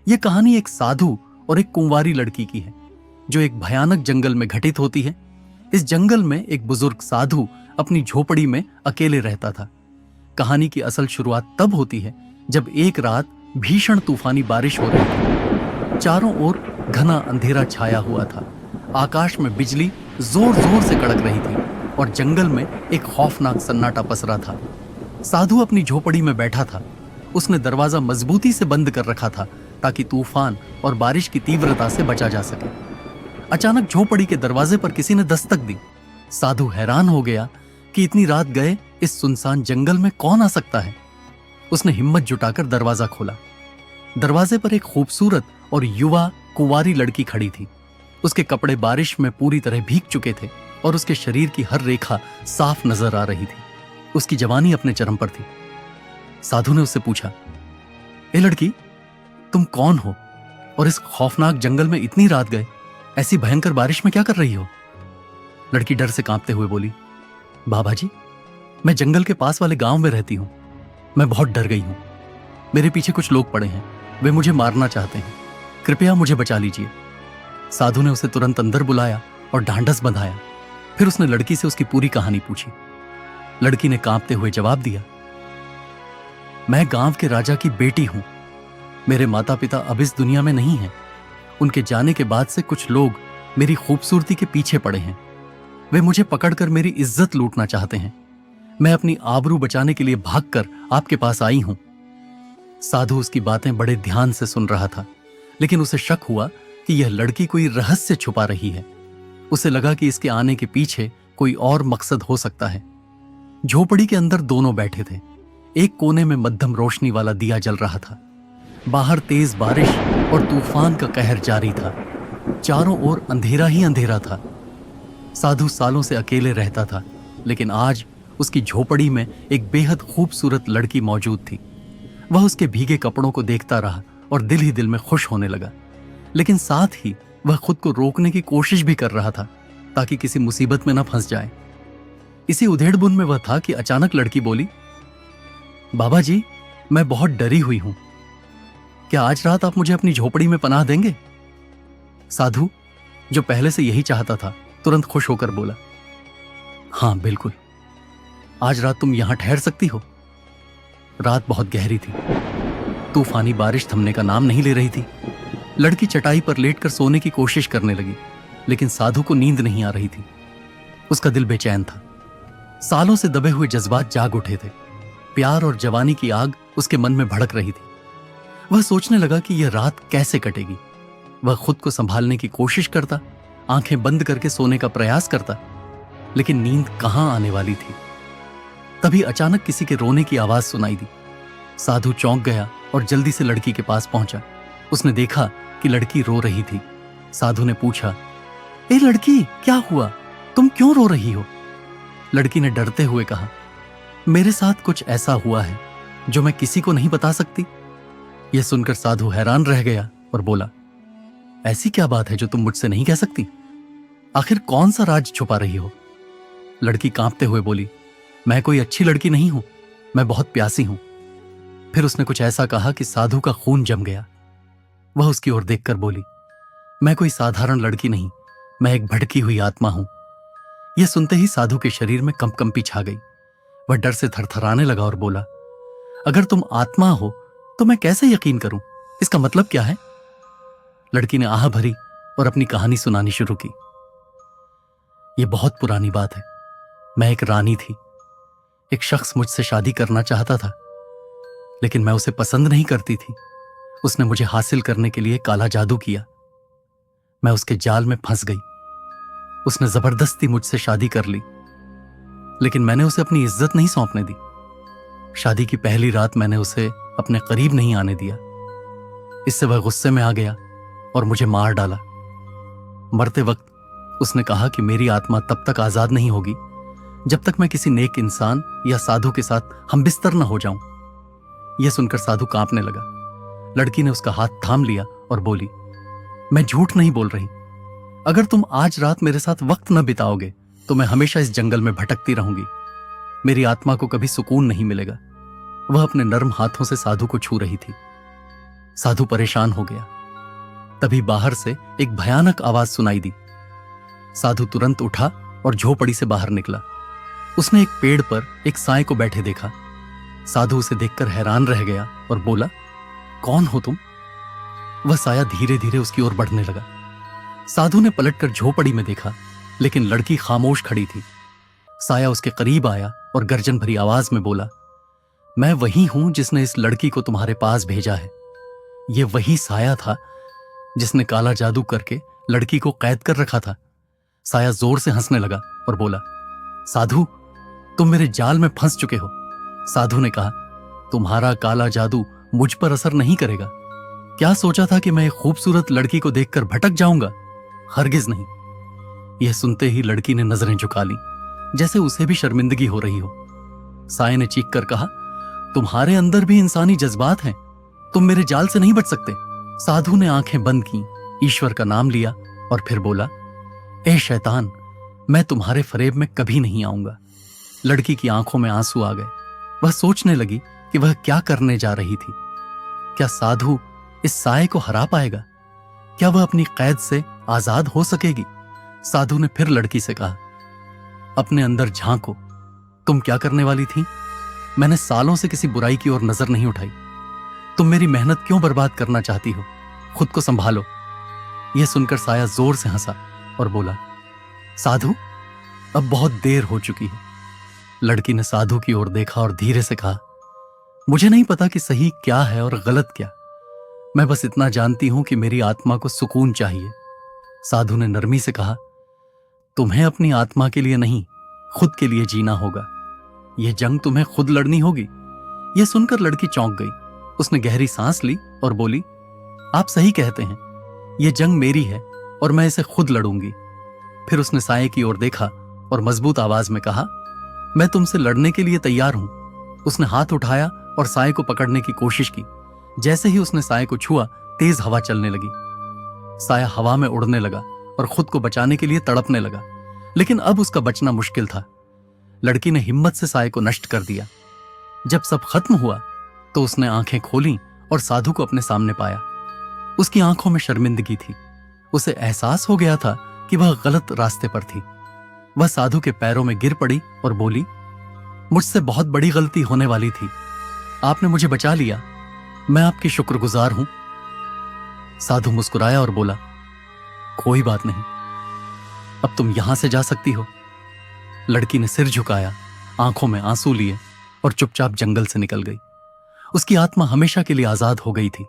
यह कहानी एक साधु और एक कुंवारी लड़की की है जो एक भयानक जंगल में घटित होती है। इस जंगल में एक बुजुर्ग साधु अपनी झोपड़ी में अकेले रहता था। कहानी की असल शुरुआत तब होती है जब एक रात भीषण तूफानी बारिश हो रही थी। चारों ओर घना अंधेरा छाया हुआ था। आकाश में बिजली जोर जोर से कड़क रही थी और जंगल में एक खौफनाक सन्नाटा पसरा था। साधु अपनी झोपड़ी में बैठा था। उसने दरवाजा मजबूती से बंद कर रखा था ताकि तूफान और बारिश की तीव्रता से बचा जा सके। अचानक झोपड़ी के दरवाजे पर किसी ने दस्तक दी। साधु हैरान हो गया कि इतनी रात गए इस सुनसान जंगल में कौन आ सकता है। उसने हिम्मत जुटाकर दरवाजा खोला। दरवाजे पर एक खूबसूरत और युवा कुंवारी लड़की खड़ी थी। उसके कपड़े बारिश में पूरी तरह भीग चुके थे और उसके शरीर की हर रेखा साफ नजर आ रही थी। उसकी जवानी अपने चरम पर थी। साधु ने उससे पूछा, ए लड़की, तुम कौन हो और इस खौफनाक जंगल में इतनी रात गए ऐसी भयंकर बारिश में क्या कर रही हो? लड़की डर से कांपते हुए बोली, बाबा जी, मैं जंगल के पास वाले गांव में रहती हूं। मैं बहुत डर गई हूं। मेरे पीछे कुछ लोग पड़े हैं। वे मुझे मारना चाहते हैं। कृपया मुझे बचा लीजिए। साधु ने उसे तुरंत अंदर बुलाया और ढांढस बंधाया। फिर उसने लड़की से उसकी पूरी कहानी पूछी। लड़की ने कांपते हुए जवाब दिया, मैं गांव के राजा की बेटी हूं। मेरे माता पिता अब इस दुनिया में नहीं हैं। उनके जाने के बाद से कुछ लोग मेरी खूबसूरती के पीछे पड़े हैं। वे मुझे पकड़कर मेरी इज्जत लूटना चाहते हैं। मैं अपनी आबरू बचाने के लिए भागकर आपके पास आई हूं। साधु उसकी बातें बड़े ध्यान से सुन रहा था, लेकिन उसे शक हुआ कि यह लड़की कोई रहस्य छुपा रही है। उसे लगा कि इसके आने के पीछे कोई और मकसद हो सकता है। झोपड़ी के अंदर दोनों बैठे थे। एक कोने में मध्यम रोशनी वाला दिया जल रहा था। बाहर तेज बारिश और तूफान का कहर जारी था। चारों ओर अंधेरा ही अंधेरा था। साधु सालों से अकेले रहता था, लेकिन आज उसकी झोपड़ी में एक बेहद खूबसूरत लड़की मौजूद थी। वह उसके भीगे कपड़ों को देखता रहा और दिल ही दिल में खुश होने लगा, लेकिन साथ ही वह खुद को रोकने की कोशिश भी कर रहा था ताकि किसी मुसीबत में न फंस जाए। इसी उधेड़बुन में वह था कि अचानक लड़की बोली, बाबा जी, मैं बहुत डरी हुई हूं। क्या आज रात आप मुझे अपनी झोपड़ी में पनाह देंगे? साधु, जो पहले से यही चाहता था, तुरंत खुश होकर बोला, हां बिल्कुल, आज रात तुम यहां ठहर सकती हो। रात बहुत गहरी थी। तूफानी बारिश थमने का नाम नहीं ले रही थी। लड़की चटाई पर लेटकर सोने की कोशिश करने लगी, लेकिन साधु को नींद नहीं आ रही थी। उसका दिल बेचैन था। सालों से दबे हुए जज्बात जाग उठे थे। प्यार और जवानी की आग उसके मन में भड़क रही थी। वह सोचने लगा कि यह रात कैसे कटेगी। वह खुद को संभालने की कोशिश करता, आंखें बंद करके सोने का प्रयास करता, लेकिन नींद कहां आने वाली थी। तभी अचानक किसी के रोने की आवाज सुनाई दी। साधु चौंक गया और जल्दी से लड़की के पास पहुंचा। उसने देखा कि लड़की रो रही थी। साधु ने पूछा, ए लड़की, क्या हुआ? तुम क्यों रो रही हो? लड़की ने डरते हुए कहा, मेरे साथ कुछ ऐसा हुआ है जो मैं किसी को नहीं बता सकती। यह सुनकर साधु हैरान रह गया और बोला, ऐसी क्या बात है जो तुम मुझसे नहीं कह सकती? आखिर कौन सा राज छुपा रही हो? लड़की कांपते हुए बोली, मैं कोई अच्छी लड़की नहीं हूं। मैं बहुत प्यासी हूं। फिर उसने कुछ ऐसा कहा कि साधु का खून जम गया। वह उसकी ओर देखकर बोली, मैं कोई साधारण लड़की नहीं, मैं एक भटकी हुई आत्मा हूं। यह सुनते ही साधु के शरीर में कंपकंपी छा गई। वह डर से थरथराने लगा और बोला, अगर तुम आत्मा हो तो मैं कैसे यकीन करूं? इसका मतलब क्या है? लड़की ने आह भरी और अपनी कहानी सुनानी शुरू की। यह बहुत पुरानी बात है। मैं एक रानी थी। एक शख्स मुझसे शादी करना चाहता था, लेकिन मैं उसे पसंद नहीं करती थी। उसने मुझे हासिल करने के लिए काला जादू किया। मैं उसके जाल में फंस गई। उसने जबरदस्ती मुझसे शादी कर ली, लेकिन मैंने उसे अपनी इज्जत नहीं सौंपने दी। शादी की पहली रात मैंने उसे अपने करीब नहीं आने दिया। इससे वह गुस्से में आ गया और मुझे मार डाला। मरते वक्त उसने कहा कि मेरी आत्मा तब तक आजाद नहीं होगी जब तक मैं किसी नेक इंसान या साधु के साथ हमबिस्तर न हो जाऊं। यह सुनकर साधु कांपने लगा। लड़की ने उसका हाथ थाम लिया और बोली, मैं झूठ नहीं बोल रही। अगर तुम आज रात मेरे साथ वक्त न बिताओगे तो मैं हमेशा इस जंगल में भटकती रहूंगी। मेरी आत्मा को कभी सुकून नहीं मिलेगा। वह अपने नर्म हाथों से साधु को छू रही थी। साधु परेशान हो गया। तभी बाहर से एक भयानक आवाज सुनाई दी। साधु तुरंत उठा और झोपड़ी से बाहर निकला। उसने एक पेड़ पर एक साए को बैठे देखा। साधु उसे देखकर हैरान रह गया और बोला, कौन हो तुम? वह साया धीरे धीरे उसकी ओर बढ़ने लगा। साधु ने पलटकर झोपड़ी में देखा, लेकिन लड़की खामोश खड़ी थी। साया उसके करीब आया और गर्जन भरी आवाज में बोला, मैं वही हूं जिसने इस लड़की को तुम्हारे पास भेजा है। यह वही साया था जिसने काला जादू करके लड़की को कैद कर रखा था। साया जोर से हंसने लगा और बोला, साधु, तुम मेरे जाल में फंस चुके हो। साधु ने कहा, तुम्हारा काला जादू मुझ पर असर नहीं करेगा। क्या सोचा था कि मैं एक खूबसूरत लड़की को देखकर भटक जाऊंगा? हरगिज नहीं। यह सुनते ही लड़की ने नजरें झुका ली, जैसे उसे भी शर्मिंदगी हो रही हो। साये ने चीख कर कहा, तुम्हारे अंदर भी इंसानी जज्बात हैं, तुम मेरे जाल से नहीं बच सकते। साधु ने आंखें बंद की, ईश्वर का नाम लिया और फिर बोला, ए शैतान, मैं तुम्हारे फरेब में कभी नहीं आऊंगा। लड़की की आंखों में आंसू आ गए। वह सोचने लगी कि वह क्या करने जा रही थी। क्या साधु इस साये को हरा पाएगा? क्या वह अपनी कैद से आजाद हो सकेगी? साधु ने फिर लड़की से कहा, अपने अंदर झांको, तुम क्या करने वाली थी? मैंने सालों से किसी बुराई की ओर नजर नहीं उठाई। तुम मेरी मेहनत क्यों बर्बाद करना चाहती हो? खुद को संभालो। यह सुनकर साया जोर से हंसा और बोला, साधु, अब बहुत देर हो चुकी है। लड़की ने साधु की ओर देखा और धीरे से कहा, मुझे नहीं पता कि सही क्या है और गलत क्या। मैं बस इतना जानती हूं कि मेरी आत्मा को सुकून चाहिए। साधु ने नरमी से कहा, तुम्हें अपनी आत्मा के लिए नहीं, खुद के लिए जीना होगा। यह जंग तुम्हें खुद लड़नी होगी। यह सुनकर लड़की चौंक गई। उसने गहरी सांस ली और बोली, आप सही कहते हैं, यह जंग मेरी है और मैं इसे खुद लड़ूंगी। फिर उसने साये की ओर देखा और मजबूत आवाज में कहा, मैं तुमसे लड़ने के लिए तैयार हूं। उसने हाथ उठाया और साये को पकड़ने की कोशिश की। जैसे ही उसने साये को छुआ, तेज हवा चलने लगी। साया हवा में उड़ने लगा और खुद को बचाने के लिए तड़पने लगा, लेकिन अब उसका बचना मुश्किल था। लड़की ने हिम्मत से साये को नष्ट कर दिया। जब सब खत्म हुआ तो उसने आंखें खोली और साधु को अपने सामने पाया। उसकी आंखों में शर्मिंदगी थी। उसे एहसास हो गया था कि वह गलत रास्ते पर थी। वह साधु के पैरों में गिर पड़ी और बोली, मुझसे बहुत बड़ी गलती होने वाली थी। आपने मुझे बचा लिया। मैं आपकी शुक्रगुजार हूं। साधु मुस्कुराया और बोला, कोई बात नहीं, अब तुम यहां से जा सकती हो। लड़की ने सिर झुकाया, आंखों में आंसू लिए और चुपचाप जंगल से निकल गई। उसकी आत्मा हमेशा के लिए आजाद हो गई थी।